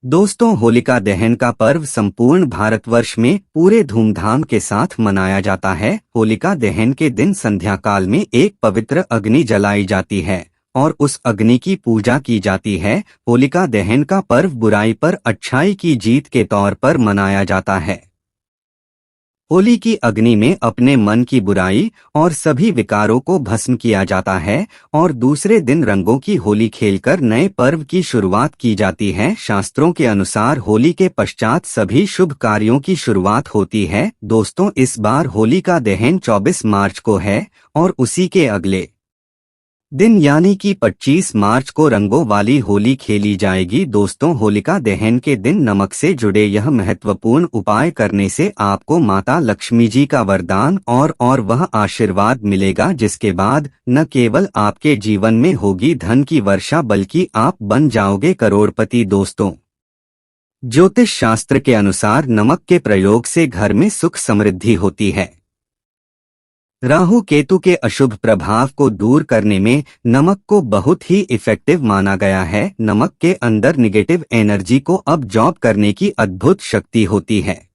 दोस्तों, होलिका दहन का पर्व संपूर्ण भारतवर्ष में पूरे धूमधाम के साथ मनाया जाता है। होलिका दहन के दिन संध्या काल में एक पवित्र अग्नि जलाई जाती है और उस अग्नि की पूजा की जाती है। होलिका दहन का पर्व बुराई पर अच्छाई की जीत के तौर पर मनाया जाता है। होली की अग्नि में अपने मन की बुराई और सभी विकारों को भस्म किया जाता है और दूसरे दिन रंगों की होली खेलकर नए पर्व की शुरुआत की जाती है। शास्त्रों के अनुसार होली के पश्चात सभी शुभ कार्यों की शुरुआत होती है। दोस्तों, इस बार होली का दहन 24 मार्च को है और उसी के अगले दिन यानी कि 25 मार्च को रंगों वाली होली खेली जाएगी। दोस्तों, होलिका दहन के दिन नमक से जुड़े यह महत्वपूर्ण उपाय करने से आपको माता लक्ष्मी जी का वरदान और वह आशीर्वाद मिलेगा, जिसके बाद न केवल आपके जीवन में होगी धन की वर्षा बल्कि आप बन जाओगे करोड़पति। दोस्तों, ज्योतिष शास्त्र के अनुसार नमक के प्रयोग से घर में सुख समृद्धि होती है। राहु केतु के अशुभ प्रभाव को दूर करने में नमक को बहुत ही इफेक्टिव माना गया है। नमक के अंदर निगेटिव एनर्जी को अब्जॉर्ब करने की अद्भुत शक्ति होती है।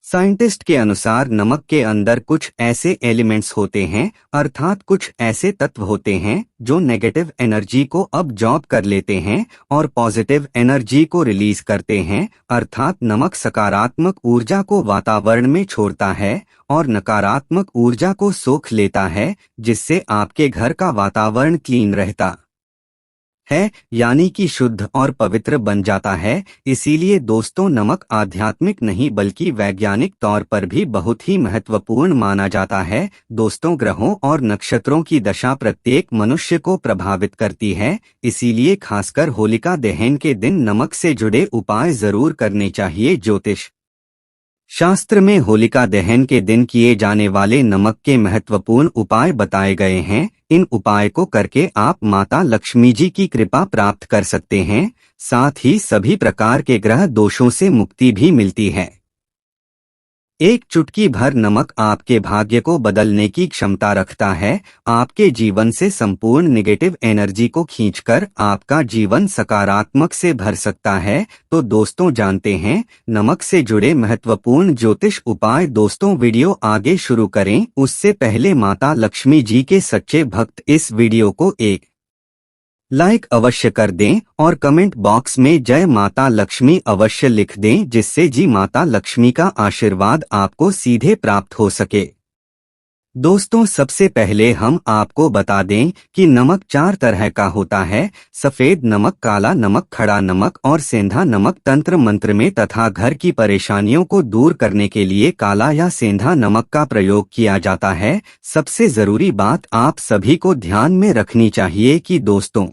साइंटिस्ट के अनुसार नमक के अंदर कुछ ऐसे एलिमेंट्स होते हैं, अर्थात कुछ ऐसे तत्व होते हैं जो नेगेटिव एनर्जी को अब्जॉर्ब कर लेते हैं और पॉजिटिव एनर्जी को रिलीज करते हैं। अर्थात नमक सकारात्मक ऊर्जा को वातावरण में छोड़ता है और नकारात्मक ऊर्जा को सोख लेता है, जिससे आपके घर का वातावरण क्लीन रहता है, यानी कि शुद्ध और पवित्र बन जाता है। इसीलिए दोस्तों, नमक आध्यात्मिक नहीं बल्कि वैज्ञानिक तौर पर भी बहुत ही महत्वपूर्ण माना जाता है। दोस्तों, ग्रहों और नक्षत्रों की दशा प्रत्येक मनुष्य को प्रभावित करती है, इसीलिए खासकर होलिका दहन के दिन नमक से जुड़े उपाय जरूर करने चाहिए। ज्योतिष शास्त्र में होलिका दहन के दिन किए जाने वाले नमक के महत्वपूर्ण उपाय बताए गए हैं। इन उपाय को करके आप माता लक्ष्मी जी की कृपा प्राप्त कर सकते हैं, साथ ही सभी प्रकार के ग्रह दोषों से मुक्ति भी मिलती है। एक चुटकी भर नमक आपके भाग्य को बदलने की क्षमता रखता है। आपके जीवन से संपूर्ण नेगेटिव एनर्जी को खींचकर आपका जीवन सकारात्मक से भर सकता है। तो दोस्तों, जानते हैं नमक से जुड़े महत्वपूर्ण ज्योतिष उपाय। दोस्तों, वीडियो आगे शुरू करें उससे पहले माता लक्ष्मी जी के सच्चे भक्त इस वीडियो को एक लाइक अवश्य कर दें और कमेंट बॉक्स में जय माता लक्ष्मी अवश्य लिख दें, जिससे जी माता लक्ष्मी का आशीर्वाद आपको सीधे प्राप्त हो सके। दोस्तों, सबसे पहले हम आपको बता दें कि नमक 4 तरह का होता है: सफेद नमक, काला नमक, खड़ा नमक और सेंधा नमक। तंत्र मंत्र में तथा घर की परेशानियों को दूर करने के लिए काला या सेंधा नमक का प्रयोग किया जाता है। सबसे जरूरी बात आप सभी को ध्यान में रखनी चाहिए कि दोस्तों,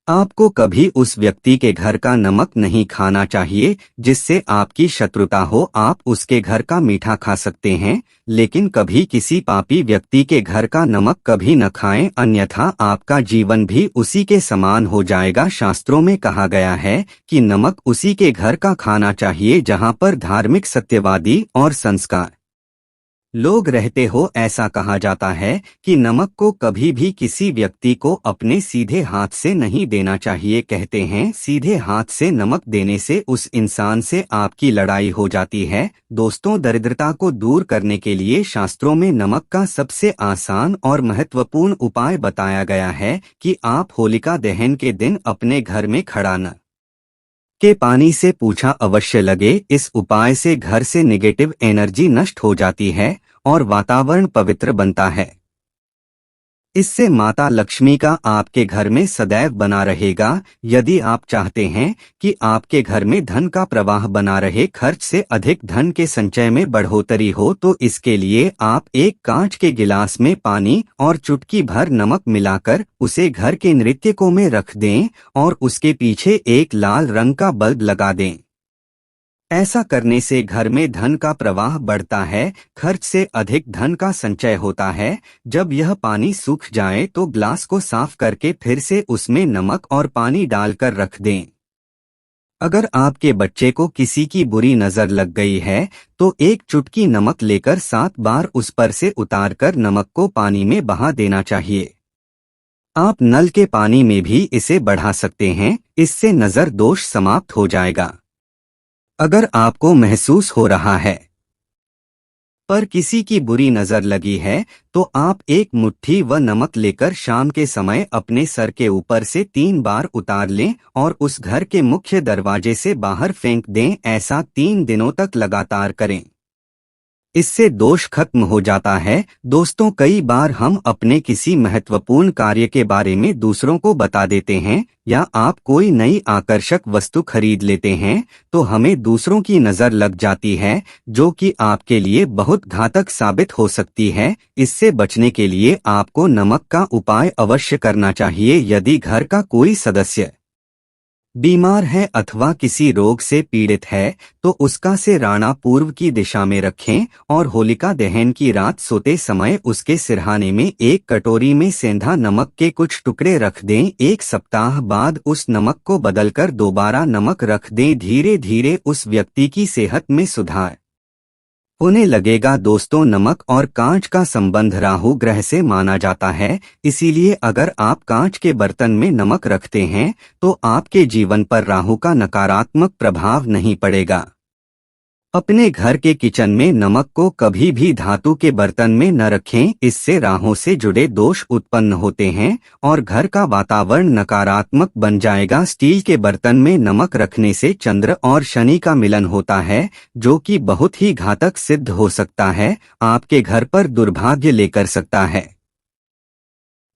आपको कभी उस व्यक्ति के घर का नमक नहीं खाना चाहिए जिससे आपकी शत्रुता हो। आप उसके घर का मीठा खा सकते हैं, लेकिन कभी किसी पापी व्यक्ति के घर का नमक कभी न खाएं, अन्यथा आपका जीवन भी उसी के समान हो जाएगा। शास्त्रों में कहा गया है कि नमक उसी के घर का खाना चाहिए जहां पर धार्मिक, सत्यवादी और संस्कार लोग रहते हो। ऐसा कहा जाता है कि नमक को कभी भी किसी व्यक्ति को अपने सीधे हाथ से नहीं देना चाहिए। कहते हैं सीधे हाथ से नमक देने से उस इंसान से आपकी लड़ाई हो जाती है। दोस्तों, दरिद्रता को दूर करने के लिए शास्त्रों में नमक का सबसे आसान और महत्वपूर्ण उपाय बताया गया है कि आप होलिका दहन के दिन अपने घर में खड़ा न के पानी से पूछा अवश्य लगे। इस उपाय से घर से नेगेटिव एनर्जी नष्ट हो जाती है और वातावरण पवित्र बनता है। इससे माता लक्ष्मी का आपके घर में सदैव बना रहेगा। यदि आप चाहते हैं कि आपके घर में धन का प्रवाह बना रहे, खर्च से अधिक धन के संचय में बढ़ोतरी हो, तो इसके लिए आप एक कांच के गिलास में पानी और चुटकी भर नमक मिलाकर उसे घर के नृत्यकों में रख दें और उसके पीछे एक लाल रंग का बल्ब लगा दें। ऐसा करने से घर में धन का प्रवाह बढ़ता है, खर्च से अधिक धन का संचय होता है। जब यह पानी सूख जाए तो ग्लास को साफ करके फिर से उसमें नमक और पानी डालकर रख दें। अगर आपके बच्चे को किसी की बुरी नजर लग गई है तो एक चुटकी नमक लेकर 7 बार उस पर से उतारकर नमक को पानी में बहा देना चाहिए। आप नल के पानी में भी इसे बढ़ा सकते हैं, इससे नजर दोष समाप्त हो जाएगा। अगर आपको महसूस हो रहा है पर किसी की बुरी नजर लगी है, तो आप एक मुट्ठी व नमक लेकर शाम के समय अपने सर के ऊपर से 3 बार उतार लें और उस घर के मुख्य दरवाजे से बाहर फेंक दें। ऐसा 3 दिनों तक लगातार करें, इससे दोष खत्म हो जाता है। दोस्तों, कई बार हम अपने किसी महत्वपूर्ण कार्य के बारे में दूसरों को बता देते हैं या आप कोई नई आकर्षक वस्तु खरीद लेते हैं तो हमें दूसरों की नजर लग जाती है, जो कि आपके लिए बहुत घातक साबित हो सकती है। इससे बचने के लिए आपको नमक का उपाय अवश्य करना चाहिए। यदि घर का कोई सदस्य बीमार है अथवा किसी रोग से पीड़ित है तो उसका सिरहाना पूर्व की दिशा में रखें और होलिका दहन की रात सोते समय उसके सिरहाने में एक कटोरी में सेंधा नमक के कुछ टुकड़े रख दें। 1 सप्ताह बाद उस नमक को बदलकर दोबारा नमक रख दें। धीरे धीरे उस व्यक्ति की सेहत में सुधार होने लगेगा। दोस्तों, नमक और कांच का संबंध राहु ग्रह से माना जाता है, इसीलिए अगर आप कांच के बर्तन में नमक रखते हैं तो आपके जीवन पर राहु का नकारात्मक प्रभाव नहीं पड़ेगा। अपने घर के किचन में नमक को कभी भी धातु के बर्तन में न रखें, इससे राहु से जुड़े दोष उत्पन्न होते हैं और घर का वातावरण नकारात्मक बन जाएगा। स्टील के बर्तन में नमक रखने से चंद्र और शनि का मिलन होता है, जो कि बहुत ही घातक सिद्ध हो सकता है, आपके घर पर दुर्भाग्य लेकर सकता है,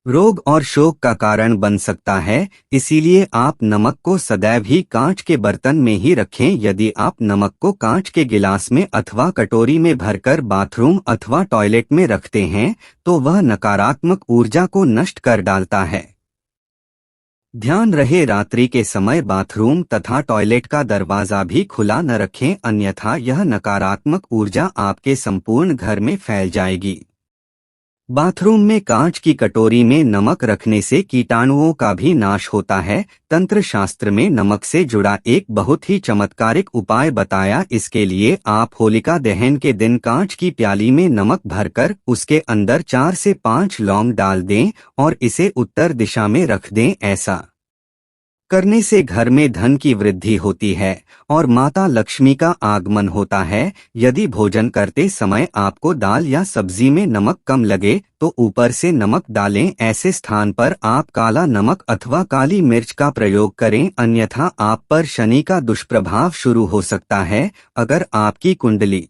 रोग और शोक का कारण बन सकता है। इसीलिए आप नमक को सदैव ही कांच के बर्तन में ही रखें। यदि आप नमक को कांच के गिलास में अथवा कटोरी में भरकर बाथरूम अथवा टॉयलेट में रखते हैं तो वह नकारात्मक ऊर्जा को नष्ट कर डालता है। ध्यान रहे, रात्रि के समय बाथरूम तथा टॉयलेट का दरवाजा भी खुला न रखें, अन्यथा यह नकारात्मक ऊर्जा आपके संपूर्ण घर में फैल जाएगी। बाथरूम में कांच की कटोरी में नमक रखने से कीटाणुओं का भी नाश होता है। तंत्र शास्त्र में नमक से जुड़ा एक बहुत ही चमत्कारिक उपाय बताया। इसके लिए आप होलिका दहन के दिन कांच की प्याली में नमक भरकर उसके अंदर 4 से 5 लौंग डाल दें और इसे उत्तर दिशा में रख दें। ऐसा करने से घर में धन की वृद्धि होती है और माता लक्ष्मी का आगमन होता है। यदि भोजन करते समय आपको दाल या सब्जी में नमक कम लगे तो ऊपर से नमक डालें। ऐसे स्थान पर आप काला नमक अथवा काली मिर्च का प्रयोग करें, अन्यथा आप पर शनि का दुष्प्रभाव शुरू हो सकता है। अगर आपकी कुंडली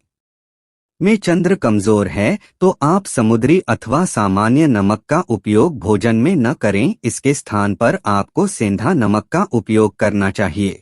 में चंद्र कमजोर है तो आप समुद्री अथवा सामान्य नमक का उपयोग भोजन में न करें, इसके स्थान पर आपको सेंधा नमक का उपयोग करना चाहिए।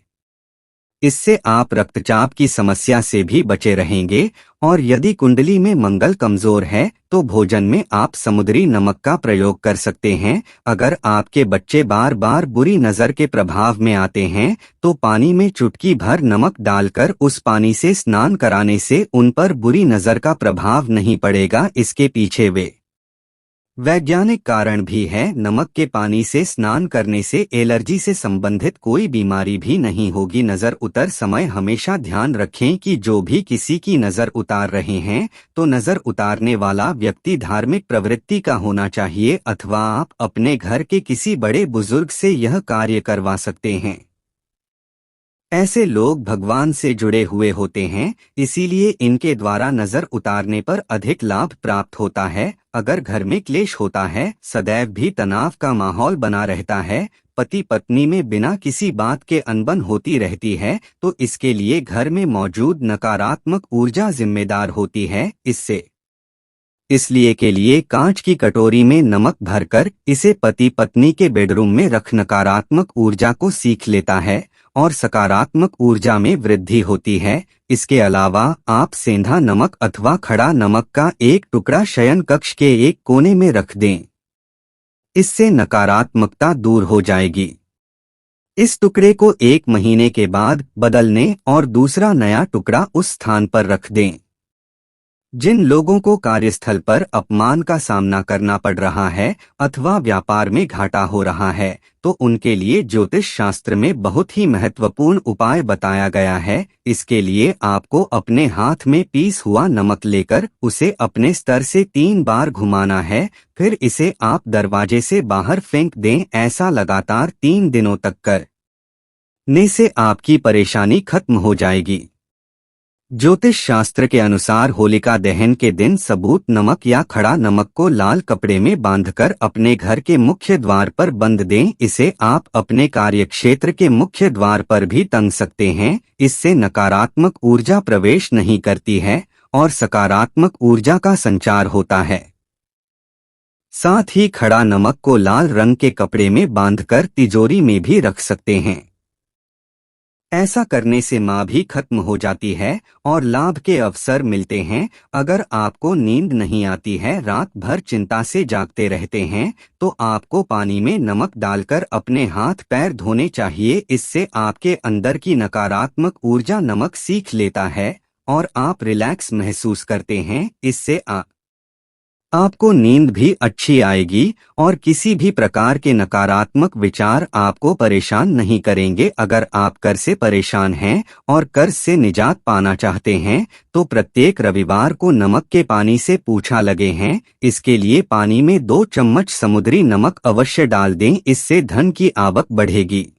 इससे आप रक्तचाप की समस्या से भी बचे रहेंगे। और यदि कुंडली में मंगल कमजोर है तो भोजन में आप समुद्री नमक का प्रयोग कर सकते हैं। अगर आपके बच्चे बार बार बुरी नजर के प्रभाव में आते हैं तो पानी में चुटकी भर नमक डालकर उस पानी से स्नान कराने से उन पर बुरी नजर का प्रभाव नहीं पड़ेगा। इसके पीछे वैज्ञानिक कारण भी है। नमक के पानी से स्नान करने से एलर्जी से संबंधित कोई बीमारी भी नहीं होगी। नजर उतर समय हमेशा ध्यान रखें कि जो भी किसी की नजर उतार रहे हैं तो नजर उतारने वाला व्यक्ति धार्मिक प्रवृत्ति का होना चाहिए, अथवा आप अपने घर के किसी बड़े बुजुर्ग से यह कार्य करवा सकते हैं। ऐसे लोग भगवान से जुड़े हुए होते हैं, इसीलिए इनके द्वारा नजर उतारने पर अधिक लाभ प्राप्त होता है। अगर घर में क्लेश होता है, सदैव भी तनाव का माहौल बना रहता है, पति पत्नी में बिना किसी बात के अनबन होती रहती है, तो इसके लिए घर में मौजूद नकारात्मक ऊर्जा जिम्मेदार होती है। इसलिए के लिए कांच की कटोरी में नमक भरकर इसे पति पत्नी के बेडरूम में रख नकारात्मक ऊर्जा को सीख लेता है और सकारात्मक ऊर्जा में वृद्धि होती है। इसके अलावा आप सेंधा नमक अथवा खड़ा नमक का एक टुकड़ा शयन कक्ष के एक कोने में रख दें, इससे नकारात्मकता दूर हो जाएगी। इस टुकड़े को 1 महीने के बाद बदलने और दूसरा नया टुकड़ा उस स्थान पर रख दें। जिन लोगों को कार्यस्थल पर अपमान का सामना करना पड़ रहा है अथवा व्यापार में घाटा हो रहा है, तो उनके लिए ज्योतिष शास्त्र में बहुत ही महत्वपूर्ण उपाय बताया गया है। इसके लिए आपको अपने हाथ में पीस हुआ नमक लेकर उसे अपने स्तर से 3 बार घुमाना है। फिर इसे आप दरवाजे से बाहर फेंक दें। ऐसा लगातार 3 दिनों तक करने से आपकी परेशानी खत्म हो जाएगी। ज्योतिष शास्त्र के अनुसार होलिका दहन के दिन सबूत नमक या खड़ा नमक को लाल कपड़े में बांधकर अपने घर के मुख्य द्वार पर बंद दें। इसे आप अपने कार्यक्षेत्र के मुख्य द्वार पर भी टंग सकते हैं। इससे नकारात्मक ऊर्जा प्रवेश नहीं करती है और सकारात्मक ऊर्जा का संचार होता है। साथ ही खड़ा नमक को लाल रंग के कपड़े में बांधकर तिजोरी में भी रख सकते हैं। ऐसा करने से माँ भी खत्म हो जाती है और लाभ के अवसर मिलते हैं। अगर आपको नींद नहीं आती है, रात भर चिंता से जागते रहते हैं, तो आपको पानी में नमक डालकर अपने हाथ पैर धोने चाहिए। इससे आपके अंदर की नकारात्मक ऊर्जा नमक सीख लेता है और आप रिलैक्स महसूस करते हैं। इससे आपको नींद भी अच्छी आएगी और किसी भी प्रकार के नकारात्मक विचार आपको परेशान नहीं करेंगे। अगर आप कर्ज से परेशान हैं और कर्ज से निजात पाना चाहते हैं, तो प्रत्येक रविवार को नमक के पानी से पूछा लगे हैं। इसके लिए पानी में 2 चम्मच समुद्री नमक अवश्य डाल दें। इससे धन की आवक बढ़ेगी।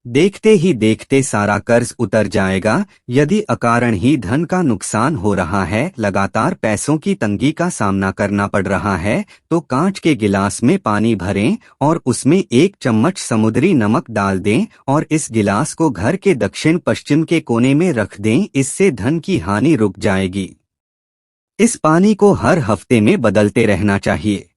देखते ही देखते सारा कर्ज उतर जाएगा। यदि अकारण ही धन का नुकसान हो रहा है, लगातार पैसों की तंगी का सामना करना पड़ रहा है, तो कांच के गिलास में पानी भरें और उसमें 1 चम्मच समुद्री नमक डाल दें और इस गिलास को घर के दक्षिण पश्चिम के कोने में रख दें। इससे धन की हानि रुक जाएगी। इस पानी को हर हफ्ते में बदलते रहना चाहिए।